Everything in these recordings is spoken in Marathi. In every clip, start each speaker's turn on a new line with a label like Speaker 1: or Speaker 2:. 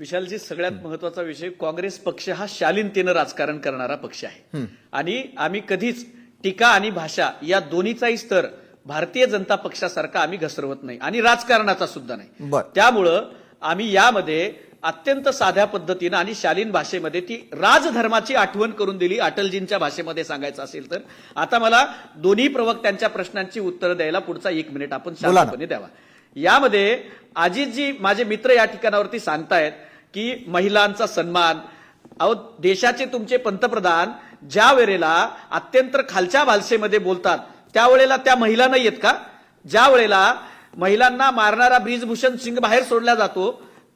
Speaker 1: विशालजी, सगळ्यात महत्वाचा विषय, काँग्रेस पक्ष हा शालीनतेनं राजकारण करणारा पक्ष आहे आणि आम्ही कधीच टीका आणि भाषा या दोन्हीचाही स्तर भारतीय जनता पक्षासारखा आम्ही घसरवत नाही आणि राजकारणाचा सुद्धा नाही. त्यामुळं आम्ही यामध्ये अत्यंत साध्या पद्धतीनं आणि शालीन भाषेमध्ये ती राजधर्माची आठवण करून दिली. अटलजींच्या भाषेमध्ये सांगायचं असेल तर आता मला दोन्ही प्रवक्त्यांच्या प्रश्नांची उत्तरं द्यायला पुढचा 1 मिनिट आपण शांतपणे द्यावा. यामध्ये अजितजी माझे मित्र या ठिकाणावरती सांगतायत की महिलांचा सन्मान. अहो, देशाचे तुमचे पंतप्रधान ज्या वेळेला अत्यंत खालच्या भाषेमध्ये बोलतात त्यावेळेला त्या महिला नाही आहेत का? ज्या वेळेला महिलांना मारणारा ब्रिजभूषण सिंग बाहेर सोडला जातो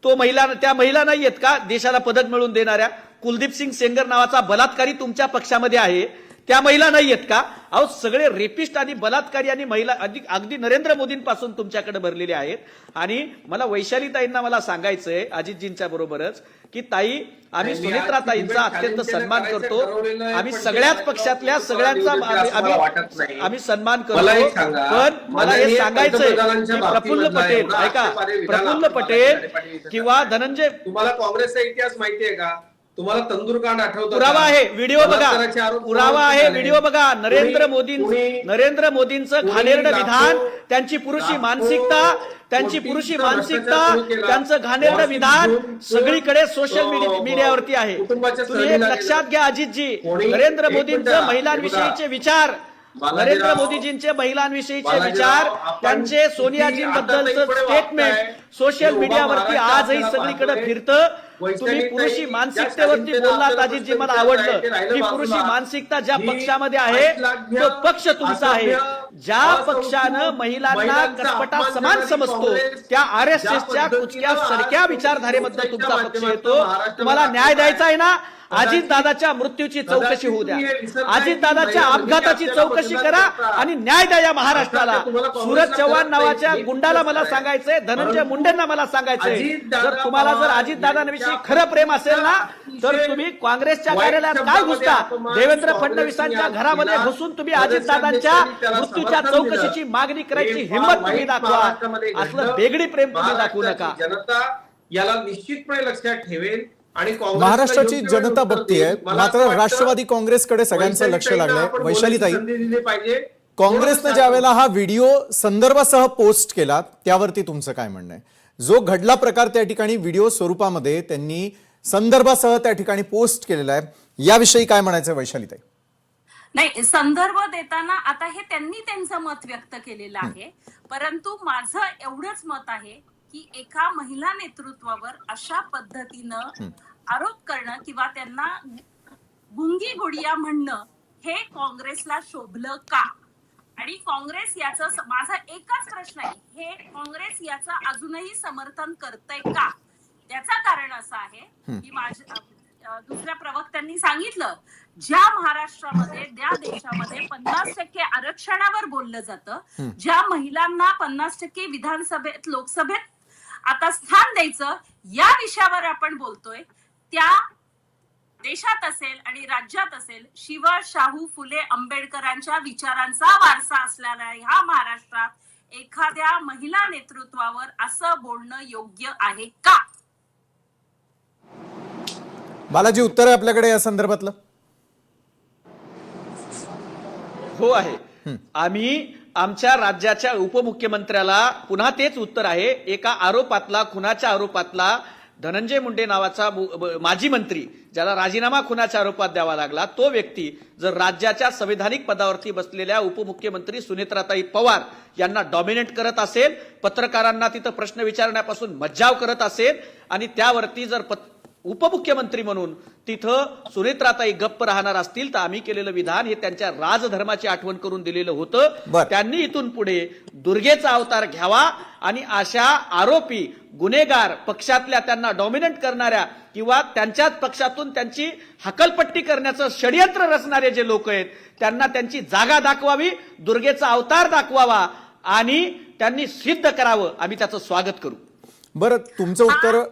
Speaker 1: त्या महिला नाही आहेत का? देशाला पदक मिळवून देणाऱ्या कुलदीप सिंग सेंगर नावाचा बलात्कारी तुमच्या पक्षामध्ये आहे, त्या महिला नाही आहेत का? अहो, सगळे रेपिस्ट आणि बलात्कारी आणि महिला अगदी नरेंद्र मोदींपासून तुमच्याकडे भरलेले आहेत. आणि मला वैशालीताईंना मला सांगायचंय अजितजींच्या बरोबरच की ताई, आम्ही सुनेत्राताईंचा अत्यंत सन्मान करतो. आम्ही सगळ्याच पक्षातल्या सगळ्यांचा आम्ही सन्मान करतो. पण मला हे सांगायचंय की प्रफुल्ल पटेल, ऐका, प्रफुल्ल पटेल किंवा धनंजय,
Speaker 2: तुम्हाला काँग्रेसचा इतिहास माहितीये का? तुम्हाला तंदूरकांड आठवतो?
Speaker 1: पुरावा आहे, व्हिडिओ बघा, पुरावा आहे, व्हिडिओ बघा. नरेंद्र मोदींचं घाणेरडं विधान, त्यांची पुरुषी मानसिकता, त्यांचं घाणेरडं विधान सगळीकडे सोशल मीडियावरती आहे. तुम्ही एक लक्षात घ्या अजितजी, नरेंद्र मोदींचे महिलांविषयीचे विचार, नरेंद्र मोदीजींचे महिलांविषयीचे विचार, त्यांचे सोनियाजींबद्दलचं स्टेटमेंट सोशल मीडियावरती आजही सगळीकडे फिरतं. तुम्ही पुरुषी मानसिकतेवरती बोललात अजितजी, मला आवडलं की पुरुषी मानसिकता ज्या पक्षामध्ये आहे तो पक्ष तुमचा आहे. ज्या पक्षानं महिलांना कसपटा समान समजतो त्या RSSच्या कुचक्या सरक्या विचारधारेमध्ये तुमचा पक्ष येतो. तुम्हाला न्याय द्यायचा आहे ना? अजितदादाच्या मृत्यूची चौकशी होऊ द्या, अजितदादाच्या अपघाताची चौकशी करा आणि न्याय द्या या महाराष्ट्राला. सूरज चव्हाण नावाच्या गुंडाला मला सांगायचंय, धनंजय मुंडेंना मला सांगायचंय, जर तुम्हाला जर अजितदादांविषयी खरं प्रेम असेल ना तर तुम्ही काँग्रेसच्या कार्यालयात काय घुसता? देवेंद्र फडणवीसांच्या घरामध्ये घुसून तुम्ही अजितदादांच्या मृत्यूच्या चौकशीची मागणी करायची हिंमत तुम्ही दाखवा. असलं बेगडी प्रेम तुम्ही दाखवू नका.
Speaker 2: जनता याला निश्चितपणे लक्षात ठेवेल आणि
Speaker 3: महाराष्ट्राची जनता बघतीये. मात्र राष्ट्रवादी काँग्रेसकडे सगळ्यांचं लक्ष लागलंय. वैशालीताई, काँग्रेसने ज्या वेळेला हा व्हिडिओ संदर्भासह पोस्ट केला त्यावरती तुमचं काय म्हणणं आहे? जो घडला प्रकार त्या ठिकाणी व्हिडिओ स्वरूपामध्ये त्यांनी संदर्भासह त्या ठिकाणी पोस्ट केलेला आहे, याविषयी काय म्हणायचं वैशालीताई?
Speaker 4: नाही, संदर्भ देताना आता हे त्यांनी त्यांचं मत व्यक्त केलेलं आहे, परंतु माझं एवढंच मत आहे की एका महिला नेतृत्वावर अशा पद्धतीनं आरोप करणं किंवा त्यांना गुंगी गुडिया म्हणणं हे काँग्रेसला शोभलं का? आणि काँग्रेस याचं, माझा एकच प्रश्न आहे, हे काँग्रेस याचं अजूनही समर्थन करतंय का? त्याचं कारण असं आहे की दुसऱ्या प्रवक्त्यांनी सांगितलं, ज्या महाराष्ट्रामध्ये, त्या देशामध्ये 50% आरक्षणावर बोललं जातं, ज्या महिलांना 50% विधानसभेत, लोकसभेत आता स्थान द्यायचं या विषयावर आपण बोलतोय, त्या देशात असेल आणि राज्यात असेल शिव, शाहू फुले आंबेडकरांच्या विचारांचा वारसा असलेल्या ह्या महाराष्ट्रात एखाद्या महिला नेतृत्वावर असं बोलणं योग्य आहे का?
Speaker 3: बालाजी, उत्तर आहे आपल्याकडे या संदर्भातलं?
Speaker 1: हो आहे. आम्ही आमच्या राज्याच्या उपमुख्यमंत्र्याला पुन्हा तेच उत्तर आहे. एका आरोपातला, खुनाच्या आरोपातला, धनंजय मुंडे नावाचा माजी मंत्री ज्याला राजीनामा खुनाच्या आरोपात द्यावा लागला, तो व्यक्ती जर राज्याच्या संविधानिक पदावरती बसलेल्या उपमुख्यमंत्री सुनेत्राताई पवार यांना डॉमिनेट करत असेल, पत्रकारांना तिथं प्रश्न विचारण्यापासून मज्जाव करत असेल आणि त्यावरती जर उपमुख्यमंत्री म्हणून तिथं सुनेत्राताई गप्प राहणार असतील तर आम्ही केलेलं विधान हे त्यांच्या राजधर्माची आठवण करून दिलेलं होतं. त्यांनी इथून पुढे दुर्गेचा अवतार घ्यावा आणि अशा आरोपी, गुन्हेगार, पक्षातल्या त्यांना डॉमिनेट करणाऱ्या किंवा त्यांच्याच पक्षातून त्यांची हकलपट्टी करण्याचं षडयंत्र रचणारे जे लोक आहेत त्यांना त्यांची जागा दाखवावी, दुर्गेचा अवतार दाखवावा आणि त्यांनी सिद्ध करावं. आम्ही त्याचं स्वागत करू.
Speaker 3: बरं, तुमचं उत्तर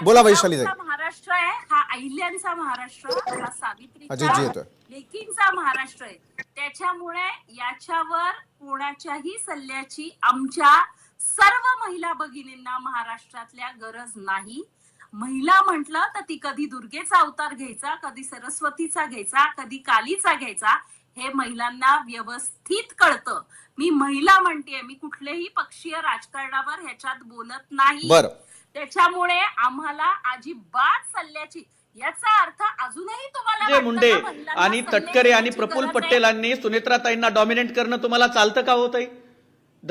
Speaker 3: बोला वैशाली.
Speaker 4: महाराष्ट्र आहे हा, अहिल्यांचा महाराष्ट्र, हा सावित्रीचा, लेकींचा महाराष्ट्र आहे. त्याच्यामुळे याच्यावर कोणाच्याही सल्ल्याची आमच्या सर्व महिला भगिनींना महाराष्ट्रातल्या गरज नाही. महिला म्हटलं तर ती कधी दुर्गेचा अवतार घ्यायचा, कधी सरस्वतीचा घ्यायचा, कधी कालीचा घ्यायचा, हे महिलांना व्यवस्थित कळतं. मी महिला म्हणतेय, मी कुठल्याही पक्षीय राजकारणावर ह्याच्यात बोलत नाही.
Speaker 3: बरं.
Speaker 4: त्याच्यामुळे आम्हाला अजिबात सल्ल्याची, याचा अर्थ अजूनही तुम्हाला
Speaker 1: जे
Speaker 4: वाटतं
Speaker 1: मुंडे
Speaker 4: का महिलांना
Speaker 1: आणि
Speaker 4: सल्ले
Speaker 1: तटकरे आणि
Speaker 4: देण्याची
Speaker 1: प्रफुल्ल
Speaker 4: गरज आहे?
Speaker 1: पटेलांनी सुनेत्राताईंना डॉमिनेट करणं तुम्हाला चालतं का होत आहे?